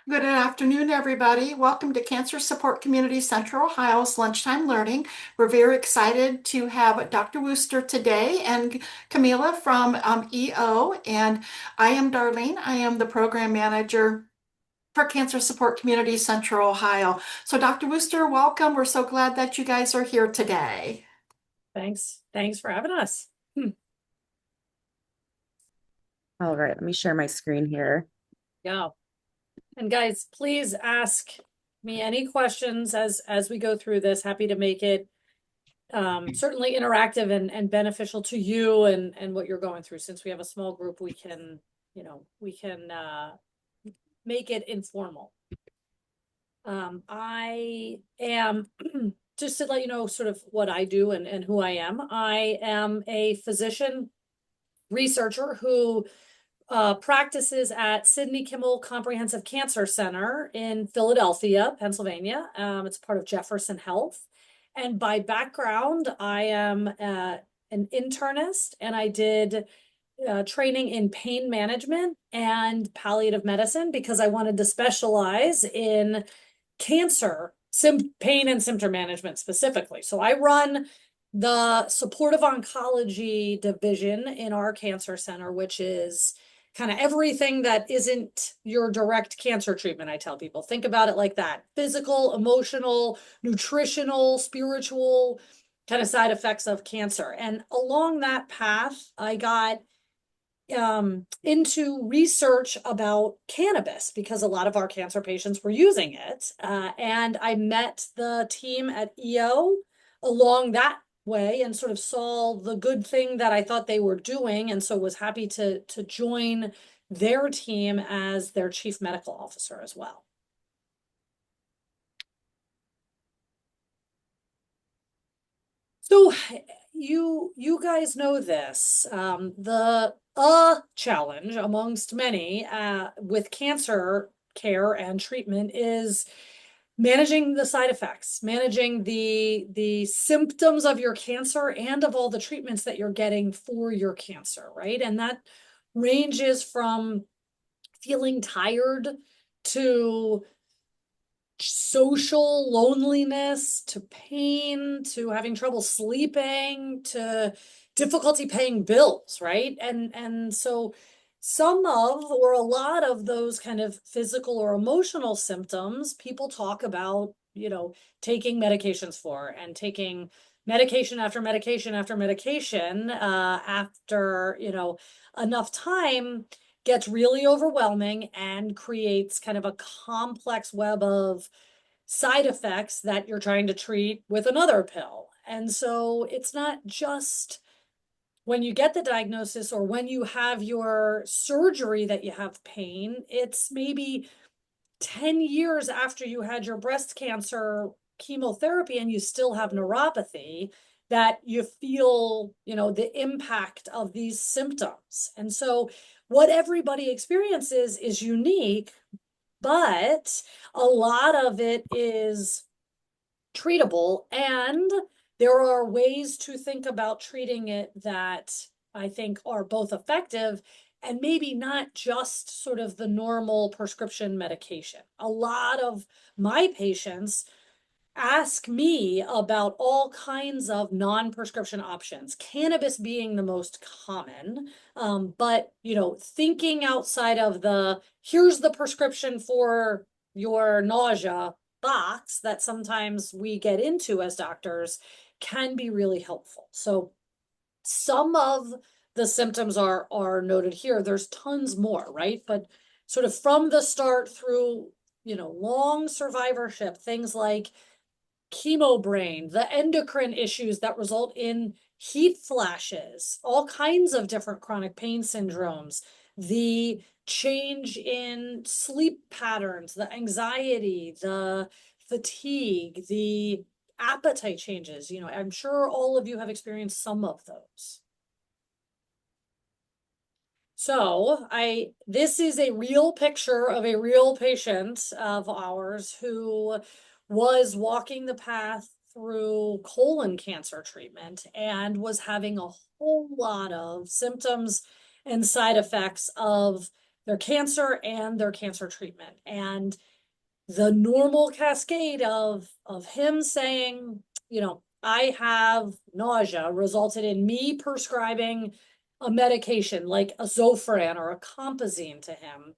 Good afternoon, everybody. Welcome to Cancer Support Community Central Ohio's Lunchtime Learning. We're very excited to have Dr. Worster today and Camila from EO. And I am Darlene. I am the program manager for Cancer Support Community Central Ohio. So, Dr. Worster, welcome. We're so glad that you guys are here today. Thanks. Thanks for having us. All right, let me share my screen here. Yeah. And guys, please ask me any questions as we go through this. Happy to make it certainly interactive and beneficial to you and what you're going through. Since we have a small group, we can, make it informal. I am just to let you know sort of what I do and who I am. I am a physician researcher who practices at Sidney Kimmel Comprehensive Cancer Center in Philadelphia, Pennsylvania. It's part of Jefferson Health. And by background, I am an internist and I did training in pain management and palliative medicine because I wanted to specialize in cancer, pain and symptom management specifically. So I run the supportive oncology division in our cancer center, which is kind of everything that isn't your direct cancer treatment. I tell people, think about it like that: physical, emotional, nutritional, spiritual kind of side effects of cancer. And along that path, I got into research about cannabis because a lot of our cancer patients were using it. And I met the team at EO along that way and sort of saw the good thing that I thought they were doing. And so was happy to join their team as their chief medical officer as well. So you guys know this. The challenge amongst many with cancer care and treatment is managing the side effects, managing the symptoms of your cancer and of all the treatments that you're getting for your cancer, right? And that ranges from feeling tired to social loneliness to pain to having trouble sleeping to difficulty paying bills, right? And so some of or a lot of those kind of physical or emotional symptoms people talk about, taking medications for and taking medication after medication after medication after, enough time gets really overwhelming and creates kind of a complex web of side effects that you're trying to treat with another pill. And so it's not just when you get the diagnosis or when you have your surgery that you have pain, it's maybe 10 years after you had your breast cancer chemotherapy and you still have neuropathy that you feel, the impact of these symptoms. And so what everybody experiences is unique, but a lot of it is treatable. And there are ways to think about treating it that I think are both effective and maybe not just sort of the normal prescription medication. A lot of my patients ask me about all kinds of non-prescription options, cannabis being the most common. But, thinking outside of here's the prescription for your nausea box that sometimes we get into as doctors can be really helpful. So some of the symptoms are noted here. There's tons more, right? But sort of from the start through, long survivorship, things like chemo brain, the endocrine issues that result in heat flashes, all kinds of different chronic pain syndromes, the change in sleep patterns, the anxiety, the fatigue, the appetite changes. I'm sure all of you have experienced some of those. So this is a real picture of a real patient of ours who was walking the path through colon cancer treatment and was having a whole lot of symptoms and side effects of their cancer and their cancer treatment. And the normal cascade of him saying, you know, I have nausea resulted in me prescribing a medication like a Zofran or a Compazine to him.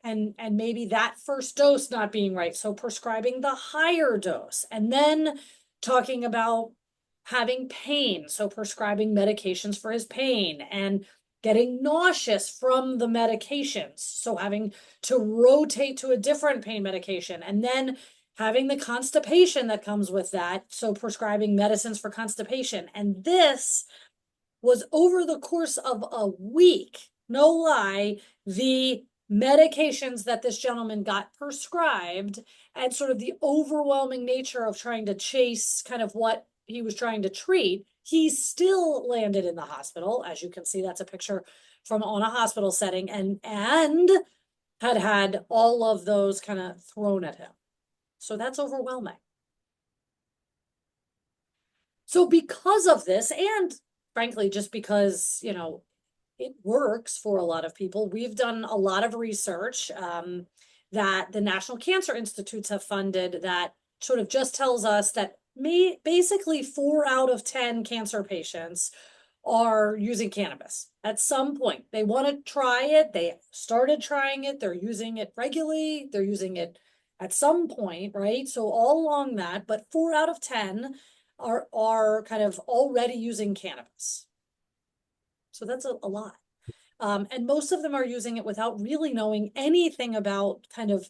And maybe that first dose not being right. So prescribing the higher dose, and then talking about having pain. So prescribing medications for his pain, and getting nauseous from the medications. So having to rotate to a different pain medication, and then having the constipation that comes with that. So prescribing medicines for constipation. And this was over the course of a week, no lie, the medications that this gentleman got prescribed, and sort of the overwhelming nature of trying to chase kind of what he was trying to treat. He still landed in the hospital. As you can see, that's a picture from on a hospital setting, and had all of those kind of thrown at him. So that's overwhelming. So because of this, and frankly, just because, you know, it works for a lot of people, we've done a lot of research that the National Cancer Institutes have funded that sort of just tells us that basically 4 out of 10 cancer patients are using cannabis at some point. They want to try it. They started trying it. They're using it regularly. They're using it at some point, right? So all along that, but 4 out of 10 are kind of already using cannabis. So that's a lot. And most of them are using it without really knowing anything about kind of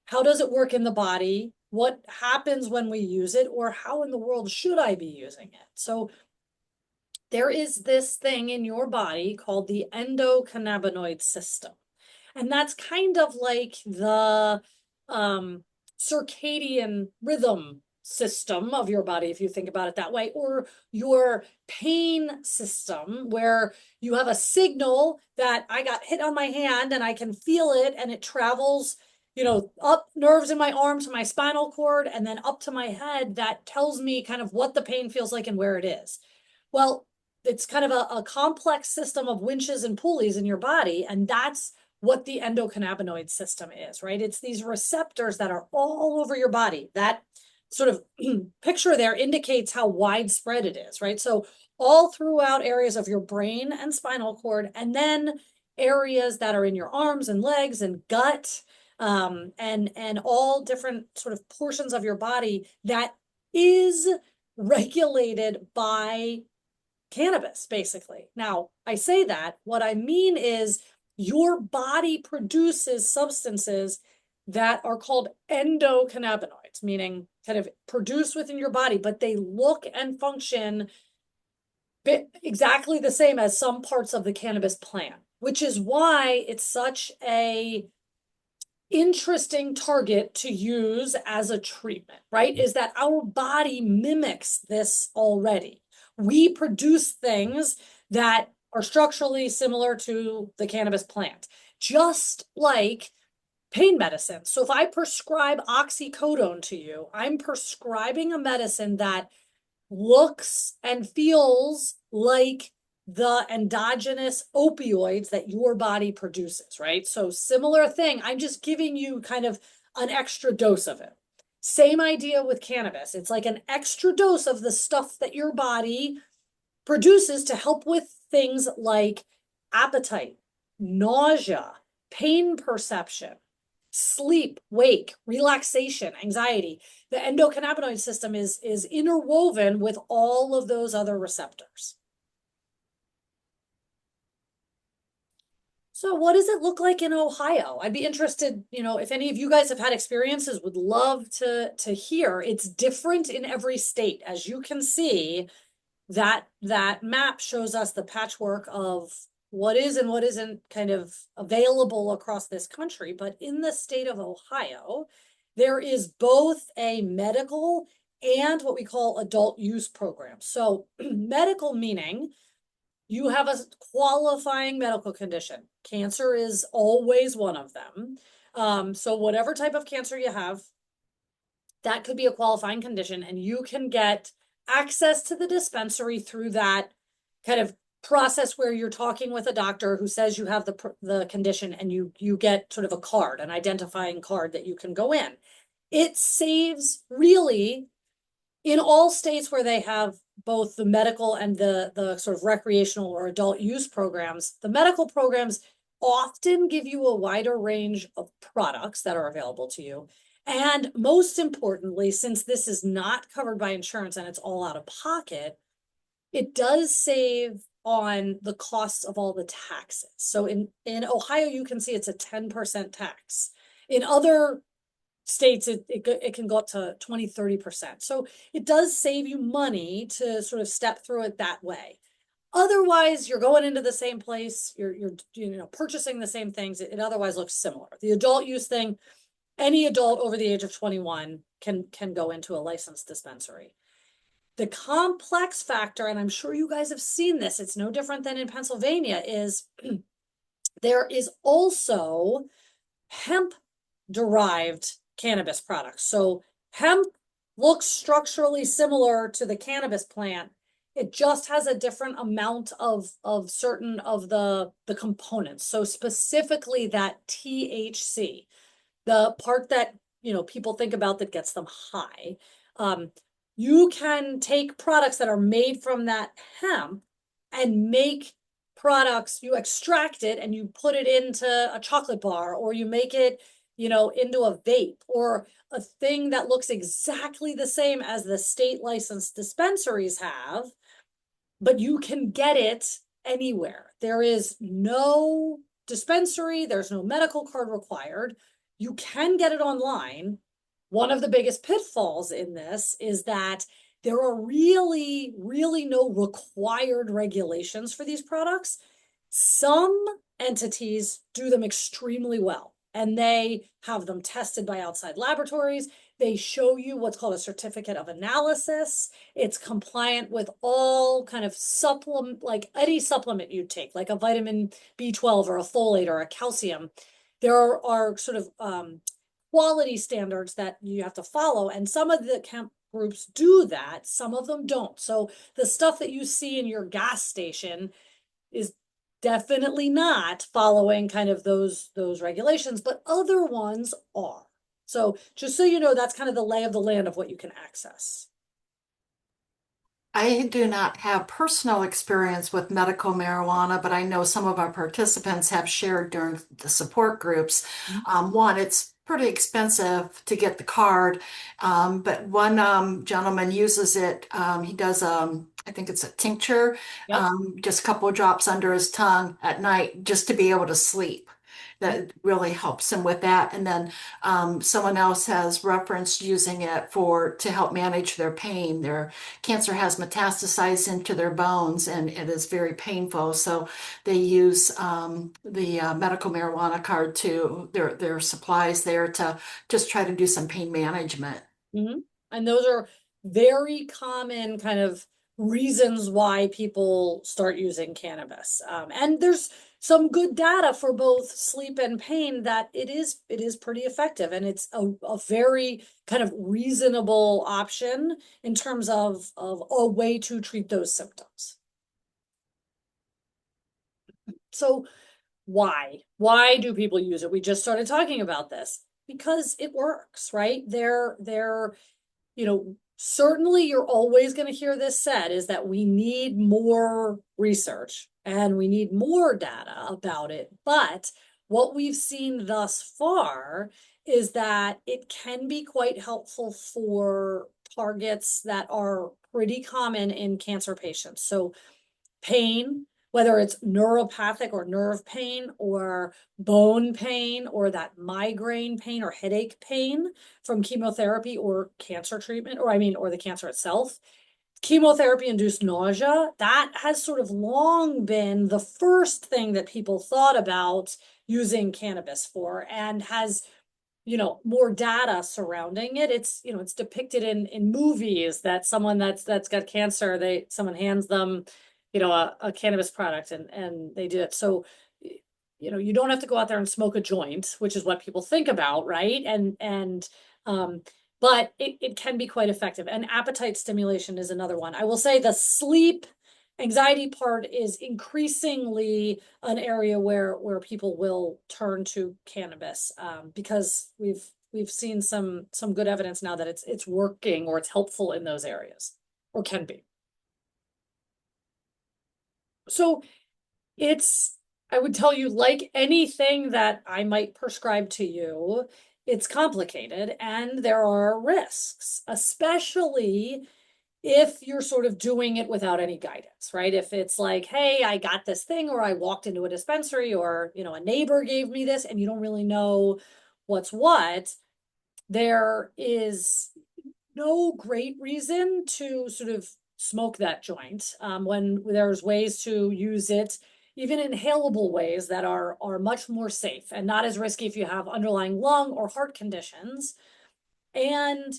how does it work in the body, what happens when we use it, or how in the world should I be using it? So there is this thing in your body called the endocannabinoid system. And that's kind of like the circadian rhythm system of your body, if you think about it that way, or your pain system, where you have a signal that I got hit on my hand and I can feel it, and it travels, you know, up nerves in my arm to my spinal cord and then up to my head. That tells me kind of what the pain feels like and where it is. Well, it's kind of a complex system of winches and pulleys in your body, and that's what the endocannabinoid system is, right? It's these receptors that are all over your body. That sort of picture there indicates how widespread it is, right? So all throughout areas of your brain and spinal cord, and then areas that are in your arms and legs and gut, and all different sort of portions of your body that is regulated by cannabis, basically. Now, I say that, what I mean is your body produces substances that are called endocannabinoids, meaning kind of produced within your body, but they look and function exactly the same as some parts of the cannabis plant, which is why it's such a interesting target to use as a treatment, right? Is that our body mimics this already. We produce things that are structurally similar to the cannabis plant, just like pain medicine. So if I prescribe oxycodone to you, I'm prescribing a medicine that looks and feels like the endogenous opioids that your body produces, right? So similar thing, I'm just giving you kind of an extra dose of it. Same idea with cannabis. It's like an extra dose of the stuff that your body produces to help with things like appetite, nausea, pain perception, sleep, wake, relaxation, anxiety. The endocannabinoid system is interwoven with all of those other receptors. So what does it look like in Ohio? I'd be interested, you know, if any of you guys have had experiences, would love to hear. It's different in every state. As you can see, that map shows us the patchwork of what is and what isn't kind of available across this country. But in the state of Ohio, there is both a medical and what we call adult use program. So medical meaning you have a qualifying medical condition. Cancer is always one of them. So whatever type of cancer you have, that could be a qualifying condition, and you can get access to the dispensary through that kind of process where you're talking with a doctor who says you have the condition, and you get sort of a card, an identifying card that you can go in. It saves, really, in all states where they have both the medical and the sort of recreational or adult use programs, the medical programs often give you a wider range of products that are available to you. And most importantly, since this is not covered by insurance and it's all out of pocket, it does save on the costs of all the taxes. So in Ohio, you can see it's a 10% tax. In other states, it can go up to 20-30%. So it does save you money to sort of step through it that way. Otherwise, you're going into the same place, you're purchasing the same things. It otherwise looks similar. The adult use thing, any adult over the age of 21 can go into a licensed dispensary. The complex factor, and I'm sure you guys have seen this, it's no different than in Pennsylvania, is there is also hemp derived cannabis products. So hemp looks structurally similar to the cannabis plant. It just has a different amount of certain of the components. So specifically that THC, the part that people think about that gets them high. You can take products that are made from that hemp and make products, you extract it and you put it into a chocolate bar, or you make it into a vape, or a thing that looks exactly the same as the state licensed dispensaries have, but you can get it anywhere. There is no dispensary, there's no medical card required. You can get it online. One of the biggest pitfalls in this is that there are really, really no required regulations for these products. Some entities do them extremely well, and they have them tested by outside laboratories. They show you what's called a certificate of analysis. It's compliant with all kind of supplement, like any supplement you take, like a vitamin B12 or a folate or a calcium. There are sort of quality standards that you have to follow, and some of the hemp groups do that, some of them don't. So the stuff that you see in your gas station is definitely not following kind of those regulations, but other ones are. So just so you know, that's kind of the lay of the land of what you can access. I do not have personal experience with medical marijuana, but I know some of our participants have shared during the support groups. One, it's pretty expensive to get the card, but one gentleman uses it. He does, I think it's a tincture, Yep. just a couple of drops under his tongue at night just to be able to sleep. That really helps him with that. And then someone else has referenced using it to help manage their pain. Their cancer has metastasized into their bones, and it is very painful. So they use the medical marijuana card to their supplies there to just try to do some pain management. And those are very common kind of reasons why people start using cannabis. And there's some good data for both sleep and pain that it is pretty effective, and it's a very kind of reasonable option in terms of a way to treat those symptoms. So why do people use it? We just started talking about this because it works, right? Certainly you're always going to hear this said, is that we need more research and we need more data about it. But what we've seen thus far is that it can be quite helpful for targets that are pretty common in cancer patients. So pain, whether it's neuropathic or nerve pain or bone pain or that migraine pain or headache pain from chemotherapy or cancer treatment, or the cancer itself. Chemotherapy-induced nausea, that has sort of long been the first thing that people thought about using cannabis for, and has more data surrounding it. It's depicted in movies that someone that's got cancer, someone hands them a cannabis product and they do it. So you don't have to go out there and smoke a joint, which is what people think about, right? But it can be quite effective. And appetite stimulation is another one. I will say the sleep anxiety part is increasingly an area where people will turn to cannabis, because we've seen some good evidence now that it's working or it's helpful in those areas, or can be. So it's, I would tell you, like anything that I might prescribe to you, it's complicated and there are risks, especially if you're sort of doing it without any guidance, right? If it's like, hey, I got this thing, or I walked into a dispensary, or, a neighbor gave me this, and you don't really know what's what, there is no great reason to sort of smoke that joint, when there's ways to use it, even inhalable ways that are much more safe and not as risky if you have underlying lung or heart conditions. And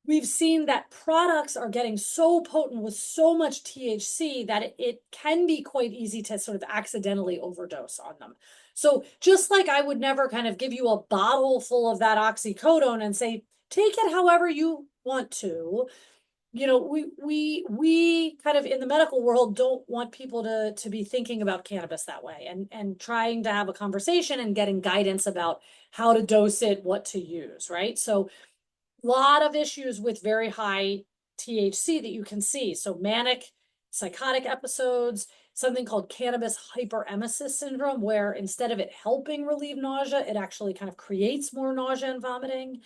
we've seen that products are getting so potent with so much THC that it can be quite easy to sort of accidentally overdose on them. So just like I would never kind of give you a bottle full of that oxycodone and say, take it however you want to, we kind of in the medical world don't want people to be thinking about cannabis that way, and trying to have a conversation and getting guidance about how to dose it, what to use, right? So lot of issues with very high THC that you can see. So manic, psychotic episodes, something called cannabis hyperemesis syndrome, where instead of it helping relieve nausea, it actually kind of creates more nausea and vomiting.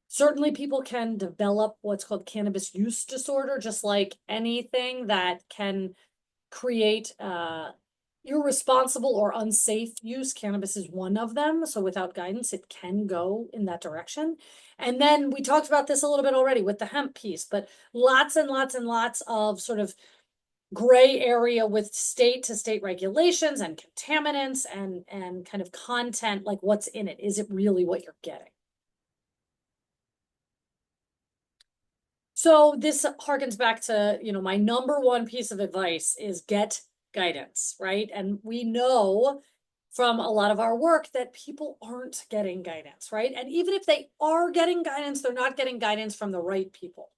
Certainly people can develop what's called cannabis use disorder, just like anything that can create irresponsible or unsafe use. Cannabis is one of them. So without guidance, it can go in that direction. And then we talked about this a little bit already with the hemp piece, but lots and lots and lots of sort of gray area with state to state regulations and contaminants and kind of content, like what's in it. Is it really what you're getting? So this harkens back to, my number one piece of advice is get guidance, right? And we know from a lot of our work that people aren't getting guidance, right? And even if they are getting guidance, they're not getting guidance from the right people.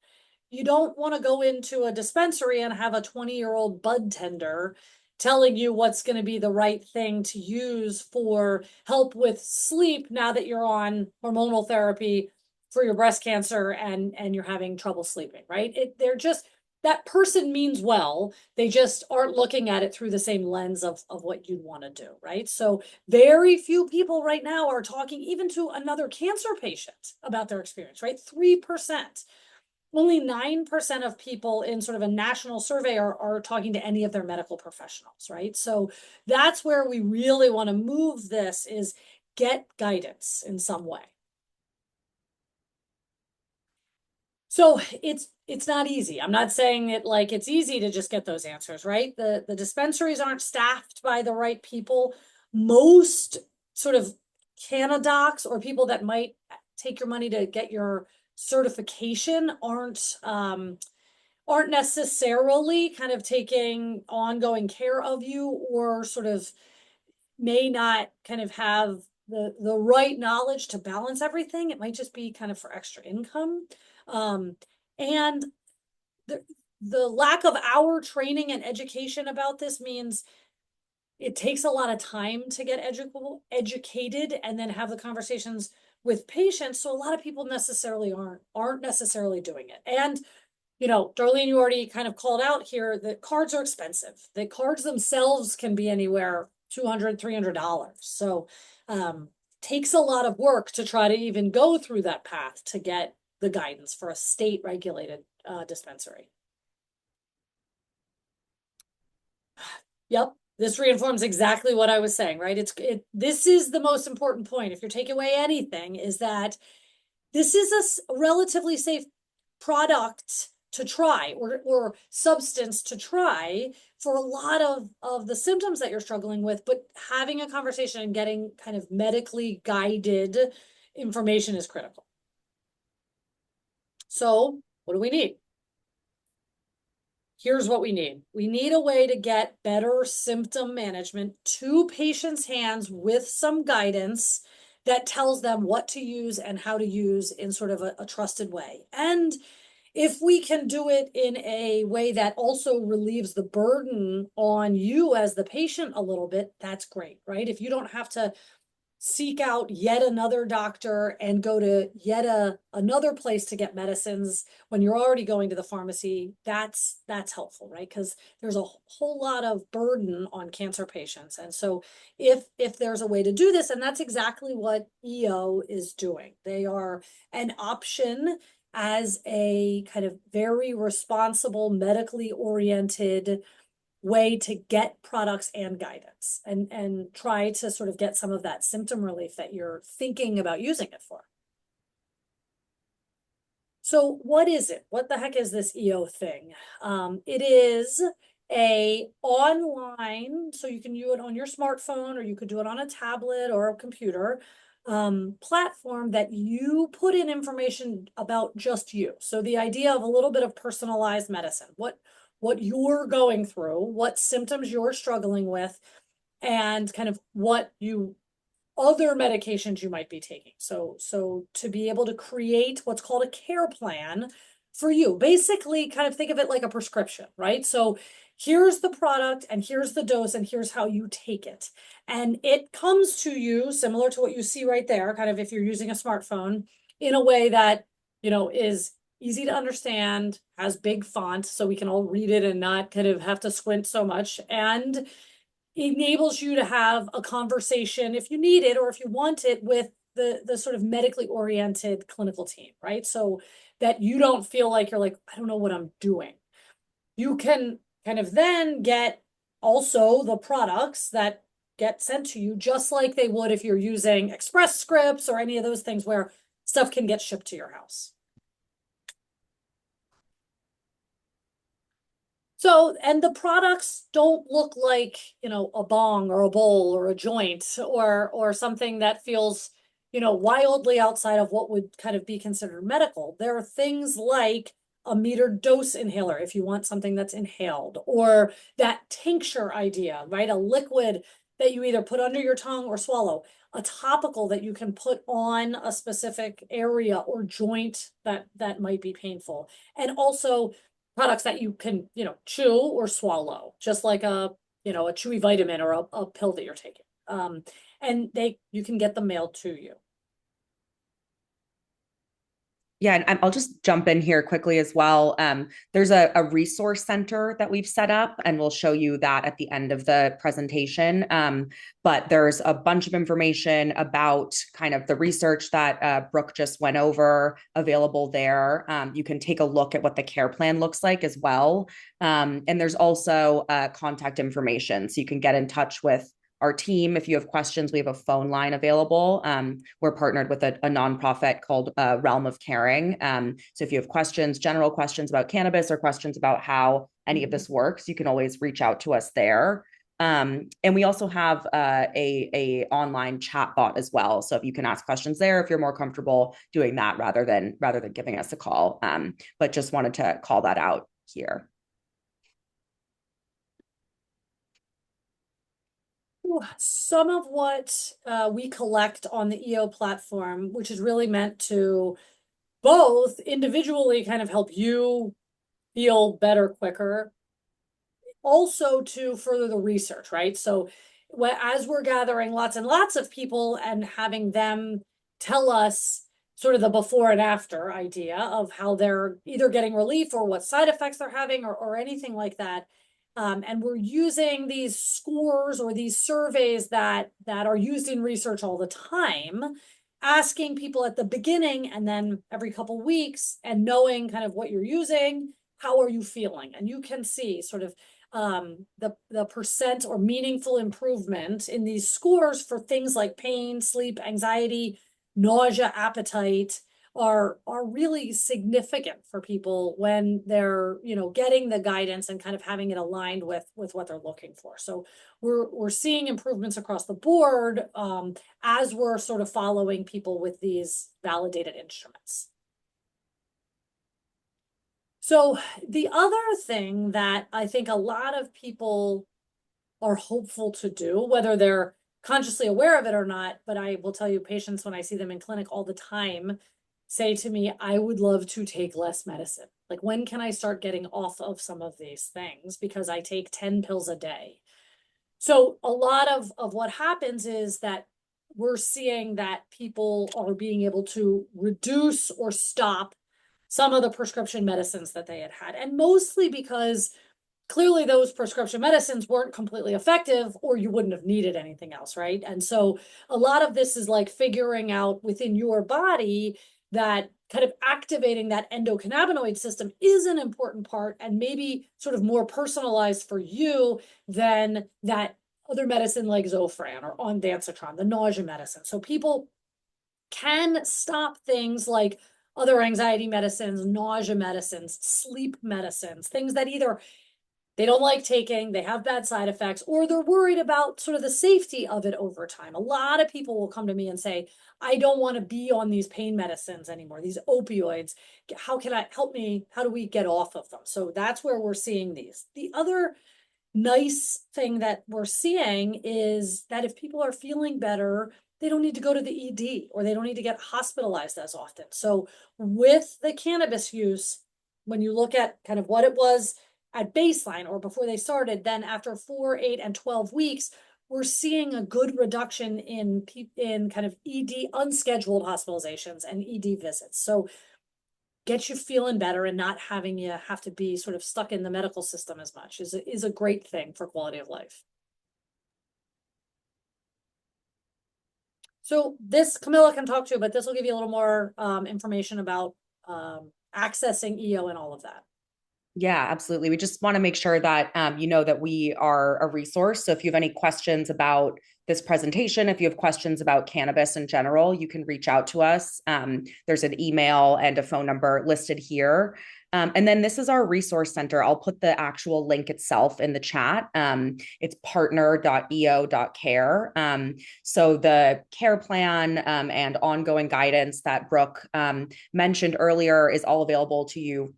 You don't want to go into a dispensary and have a 20-year-old bud tender telling you what's going to be the right thing to use for help with sleep now that you're on hormonal therapy for your breast cancer and you're having trouble sleeping, right? They're just, that person means well, they just aren't looking at it through the same lens of what you'd want to do, right? So very few people right now are talking even to another cancer patient about their experience, right? 3%. Only 9% of people in sort of a national survey are talking to any of their medical professionals, right? So that's where we really want to move this, is get guidance in some way. So it's not easy. I'm not saying it like it's easy to just get those answers, right? The dispensaries aren't staffed by the right people. Most sort of canadocs or people that might take your money to get your certification aren't necessarily kind of taking ongoing care of you, or sort of may not kind of have the right knowledge to balance everything. It might just be kind of for extra income. And the lack of our training and education about this means it takes a lot of time to get educated and then have the conversations with patients. So a lot of people necessarily aren't necessarily doing it. And Darlene, you already kind of called out here that cards are expensive. The cards themselves can be anywhere $200, $300. So takes a lot of work to try to even go through that path to get the guidance for a state regulated dispensary. Yep. This reinforms exactly what I was saying, right? This is the most important point. If you're taking away anything, is that this is a relatively safe product to try, or substance to try for a lot of the symptoms that you're struggling with, but having a conversation and getting kind of medically guided information is critical. So what do we need? Here's what we need. We need a way to get better symptom management to patients' hands with some guidance that tells them what to use and how to use in sort of a trusted way. And if we can do it in a way that also relieves the burden on you as the patient a little bit, that's great, right? If you don't have to seek out yet another doctor and go to yet another place to get medicines when you're already going to the pharmacy, that's helpful, right? Because there's a whole lot of burden on cancer patients. And so if there's a way to do this, and that's exactly what EO is doing. They are an option as a kind of very responsible, medically oriented way to get products and guidance and try to sort of get some of that symptom relief that you're thinking about using it for. So what is it? What the heck is this EO thing? It is a online, so you can do it on your smartphone or you could do it on a tablet or a computer, platform that you put in information about just you. So the idea of a little bit of personalized medicine, what you're going through, what symptoms you're struggling with, and kind of what other medications you might be taking. So to be able to create what's called a care plan for you, basically kind of think of it like a prescription, right? So here's the product and here's the dose and here's how you take it. And it comes to you similar to what you see right there, kind of if you're using a smartphone, in a way that, is easy to understand, has big font so we can all read it and not kind of have to squint so much, and enables you to have a conversation if you need it or if you want it with the sort of medically oriented clinical team, right? So that you don't feel like you're like, I don't know what I'm doing. You can kind of then get also the products that get sent to you just like they would if you're using Express Scripts or any of those things where stuff can get shipped to your house. So, and the products don't look like, a bong or a bowl or a joint or something that feels, wildly outside of what would kind of be considered medical. There are things like a metered dose inhaler if you want something that's inhaled, or that tincture idea, right? A liquid that you either put under your tongue or swallow, a topical that you can put on a specific area or joint that might be painful. And also products that you can, chew or swallow, just like a chewy vitamin or a pill that you're taking. And you can get them mailed to you. Yeah, and I'll just jump in here quickly as well. There's a resource center that we've set up, and we'll show you that at the end of the presentation. But there's a bunch of information about kind of the research that Brooke just went over available there. You can take a look at what the care plan looks like as well. And there's also contact information, so you can get in touch with our team. If you have questions, we have a phone line available. We're partnered with a nonprofit called Realm of Caring. So if you have questions, general questions about cannabis or questions about how any of this works, you can always reach out to us there. And we also have a online chat bot as well. So if you can ask questions there, if you're more comfortable doing that rather than giving us a call. But just wanted to call that out here. Some of what we collect on the EO platform, which is really meant to both individually kind of help you feel better quicker, also to further the research, right? So as we're gathering lots and lots of people and having them tell us sort of the before and after idea of how they're either getting relief or what side effects they're having or anything like that. And we're using these scores or these surveys that are used in research all the time, asking people at the beginning and then every couple weeks, and knowing kind of what you're using, how are you feeling? And you can see sort of the percent or meaningful improvement in these scores for things like pain, sleep, anxiety, nausea, appetite are really significant for people when they're getting the guidance and kind of having it aligned with what they're looking for. So we're seeing improvements across the board as we're sort of following people with these validated instruments. So the other thing that I think a lot of people are hopeful to do, whether they're consciously aware of it or not, but I will tell you, patients, when I see them in clinic all the time, say to me, I would love to take less medicine. Like, when can I start getting off of some of these things? Because I take 10 pills a day. So a lot of what happens is that we're seeing that people are being able to reduce or stop some of the prescription medicines that they had had. And mostly because clearly those prescription medicines weren't completely effective, or you wouldn't have needed anything else, right? And so a lot of this is like figuring out within your body that kind of activating that endocannabinoid system is an important part, and maybe sort of more personalized for you than that other medicine like Zofran or ondansetron, the nausea medicine. So people can stop things like other anxiety medicines, nausea medicines, sleep medicines, things that either they don't like taking, they have bad side effects, or they're worried about sort of the safety of it over time. A lot of people will come to me and say, I don't want to be on these pain medicines anymore, these opioids. How can I help me? How do we get off of them? So that's where we're seeing these. The other nice thing that we're seeing is that if people are feeling better, they don't need to go to the ED, or they don't need to get hospitalized as often. So with the cannabis use, when you look at kind of what it was at baseline or before they started, then after 4, 8, and 12 weeks, we're seeing a good reduction in kind of ED unscheduled hospitalizations and ED visits. So get you feeling better and not having you have to be sort of stuck in the medical system as much is a great thing for quality of life. So this Camilla can talk to, but this will give you a little more information about accessing EO and all of that. Yeah, absolutely. We just want to make sure that you know that we are a resource. So if you have any questions about this presentation, if you have questions about cannabis in general, you can reach out to us. There's an email and a phone number listed here. And then this is our resource center. I'll put the actual link itself in the chat. It's partner.eo.care. So the care plan and ongoing guidance that Brooke mentioned earlier is all available to you,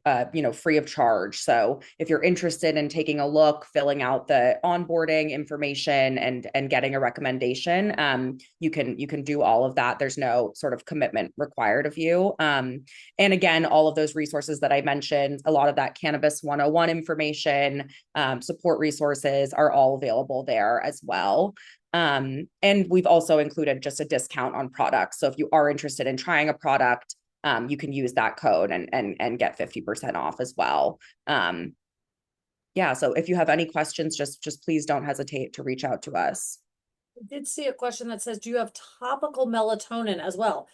free of charge. So if you're interested in taking a look, filling out the onboarding information and getting a recommendation, you can do all of that. There's no sort of commitment required of you. And again, all of those resources that I mentioned, a lot of that Cannabis 101 information, support resources are all available there as well. And we've also included just a discount on products. So if you are interested in trying a product, you can use that code and get 50% off as well. Yeah, so if you have any questions, just please don't hesitate to reach out to us. I did see a question that says, do you have topical melatonin as well?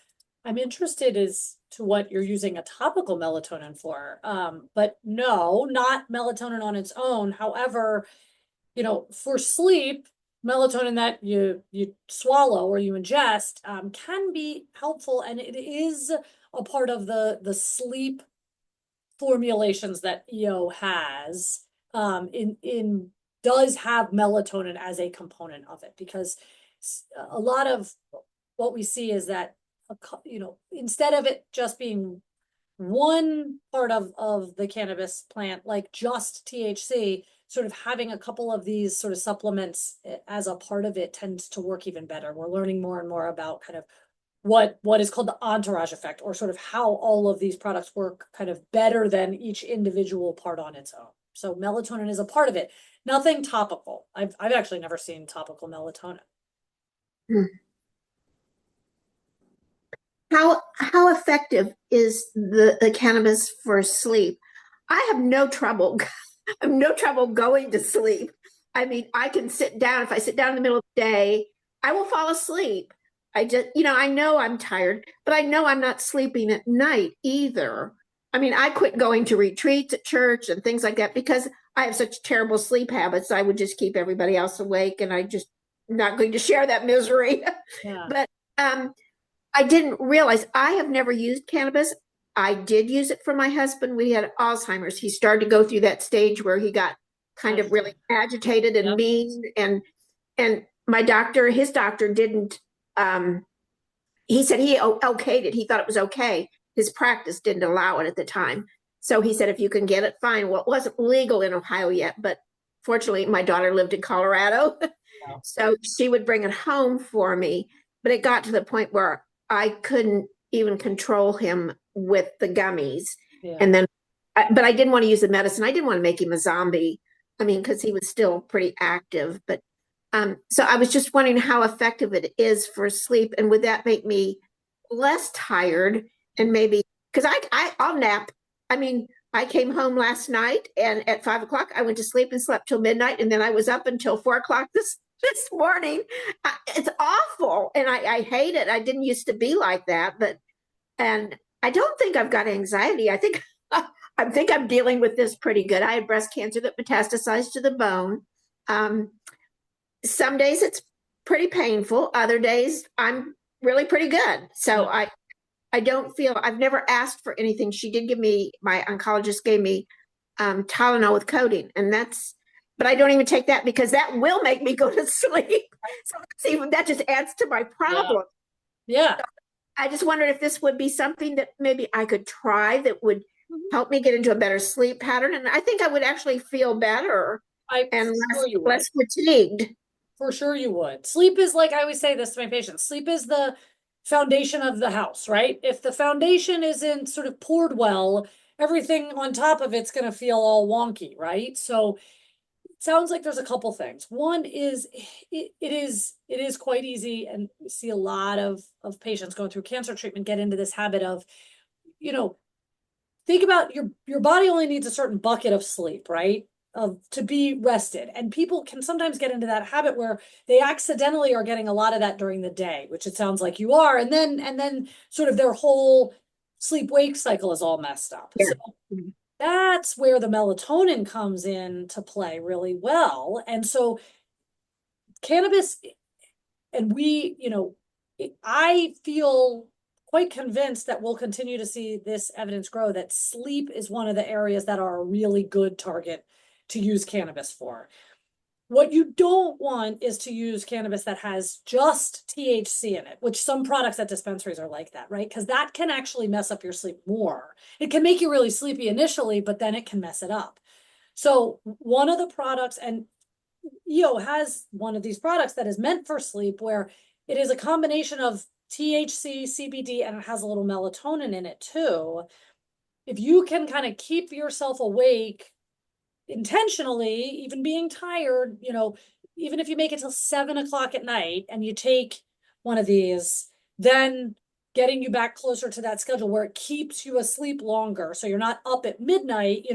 I'm interested as to what you're using a topical melatonin for. But no, not melatonin on its own. However, for sleep, melatonin that you swallow or you ingest can be helpful, and it is a part of the sleep formulations that EO has. In does have melatonin as a component of it, because a lot of what we see is that instead of it just being one part of the cannabis plant, like just THC, sort of having a couple of these sort of supplements as a part of it tends to work even better. We're learning more and more about kind of what is called the entourage effect, or sort of how all of these products work kind of better than each individual part on its own. So melatonin is a part of it. Nothing topical. I've actually never seen topical melatonin. How effective is the cannabis for sleep? I have no trouble. I have no trouble going to sleep. I mean, I can sit down. If I sit down in the middle of the day, I will fall asleep. I just, I know I'm tired, but I know I'm not sleeping at night either. I mean, I quit going to retreats at church and things like that because I have such terrible sleep habits. I would just keep everybody else awake, and I just not going to share that misery. Yeah. But I didn't realize, I have never used cannabis. I did use it for my husband. We had Alzheimer's. He started to go through that stage where he got kind of really agitated and mean. And my doctor, his doctor didn't, he said he okayed it. He thought it was okay. His practice didn't allow it at the time. So he said, if you can get it, fine. Well, it wasn't legal in Ohio yet, but fortunately my daughter lived in Colorado. So she would bring it home for me. But it got to the point where I couldn't even control him with the gummies. Yeah. And then, but I didn't want to use the medicine. I didn't want to make him a zombie. I mean, because he was still pretty active. But so I was just wondering how effective it is for sleep, and would that make me less tired? And maybe because I'll nap. I mean, I came home last night, and at 5 o'clock I went to sleep and slept till midnight, and then I was up until 4 o'clock this morning. It's awful, and I hate it. I didn't used to be like that, but and I don't think I've got anxiety. I think I'm dealing with this pretty good. I had breast cancer that metastasized to the bone. Um, some days it's pretty painful. Other days I'm really pretty good. So I don't feel I've never asked for anything. She did give me my oncologist gave me Tylenol with codeine, and but I don't even take that because that will make me go to sleep. So even that just adds to my problem. Yeah. I just wondered if this would be something that maybe I could try that would help me get into a better sleep pattern. And I think I would actually feel better and less fatigued. For sure you would. Sleep is, like I always say this to my patients, sleep is the foundation of the house, right? If the foundation isn't sort of poured well, everything on top of it's going to feel all wonky, right? So it sounds like there's a couple things. One is it is quite easy, and we see a lot of patients going through cancer treatment get into this habit of, you know, think about your body only needs a certain bucket of sleep, right? Of to be rested. And people can sometimes get into that habit where they accidentally are getting a lot of that during the day, which it sounds like you are, and then sort of their whole sleep wake cycle is all messed up. Yeah. So that's where the melatonin comes in to play really well. And so cannabis, and I feel quite convinced that we'll continue to see this evidence grow, that sleep is one of the areas that are a really good target to use cannabis for. What you don't want is to use cannabis that has just THC in it, which some products at dispensaries are like that, right? Because that can actually mess up your sleep more. It can make you really sleepy initially, but then it can mess it up. So one of the products, and EO has one of these products that is meant for sleep, where it is a combination of THC, CBD, and it has a little melatonin in it too. If you can kind of keep yourself awake intentionally, even being tired, even if you make it till 7 o'clock at night and you take one of these, then getting you back closer to that schedule where it keeps you asleep longer. So you're not up at midnight,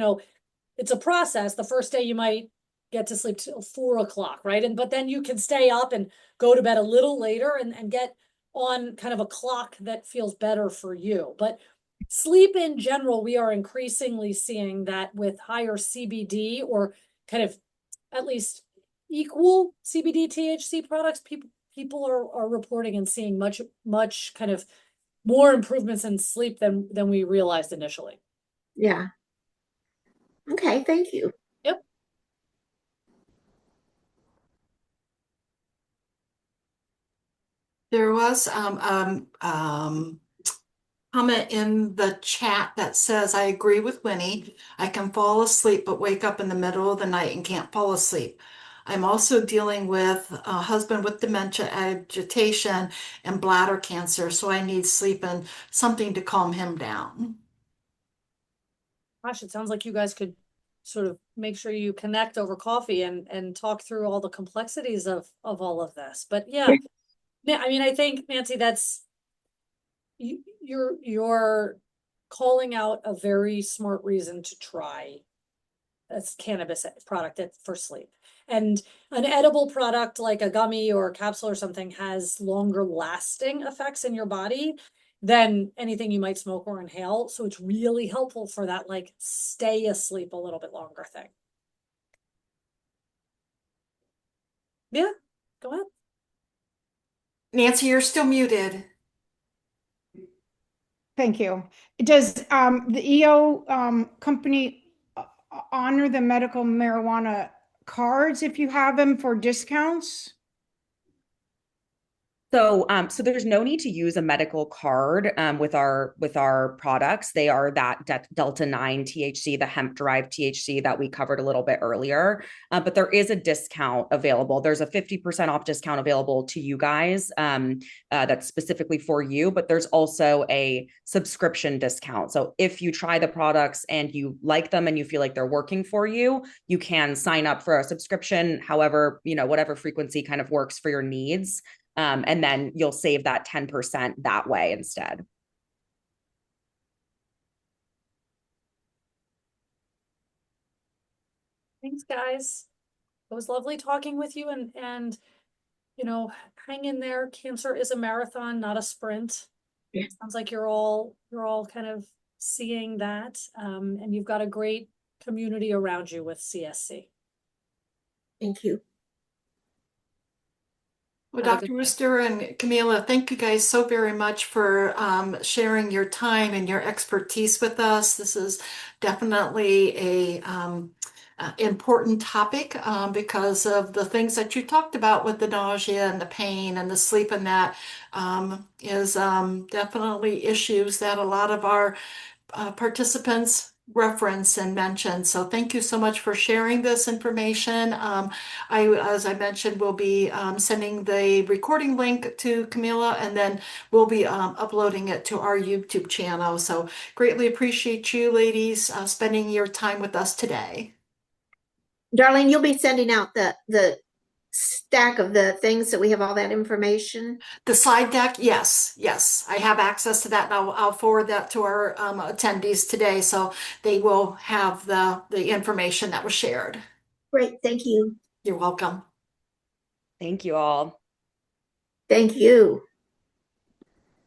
it's a process. The first day you might get to sleep till 4 o'clock, right? But then you can stay up and go to bed a little later and get on kind of a clock that feels better for you. But sleep in general, we are increasingly seeing that with higher CBD, or kind of at least equal CBD THC products, people are reporting and seeing much kind of more improvements in sleep than we realized initially. Yeah. Okay, thank you. Yep. There was comment in the chat that says, I agree with Winnie. I can fall asleep, but wake up in the middle of the night and can't fall asleep. I'm also dealing with a husband with dementia, agitation, and bladder cancer, so I need sleep and something to calm him down. Gosh, it sounds like you guys could sort of make sure you connect over coffee and talk through all the complexities of all of this. But yeah, I mean, I think, Nancy, that's you're calling out a very smart reason to try a cannabis product for sleep. And an edible product like a gummy or a capsule or something has longer lasting effects in your body than anything you might smoke or inhale. So it's really helpful for that, like, stay asleep a little bit longer thing. Yeah, go ahead. Nancy, you're still muted. Thank you. Does the EO company honor the medical marijuana cards if you have them for discounts? So there's no need to use a medical card with our products. They are that Delta 9 THC, the hemp derived THC that we covered a little bit earlier. But there is a discount available. There's a 50% off discount available to you guys that's specifically for you. But there's also a subscription discount. So if you try the products and you like them and you feel like they're working for you, you can sign up for a subscription, however, whatever frequency kind of works for your needs. And then you'll save that 10% that way instead. Thanks, guys. It was lovely talking with you, and hang in there. Cancer is a marathon, not a sprint. Yeah. Sounds like you're all kind of seeing that. And you've got a great community around you with CSC. Thank you. Well, Have a Dr. good day. Worster and Camila, thank you guys so very much for sharing your time and your expertise with us. This is definitely a important topic because of the things that you talked about with the nausea and the pain and the sleep, and that is definitely issues that a lot of our participants reference and mention. So thank you so much for sharing this information. As I mentioned, will be sending the recording link to Camila, and then we'll be uploading it to our YouTube channel. So greatly appreciate you ladies spending your time with us today. Darlene, you'll be sending out the stack of the things that we have all that information. The slide deck, yes, I have access to that, and I'll forward that to our attendees today, so they will have the information that was shared. Great, thank you. You're welcome. Thank you all. Thank you.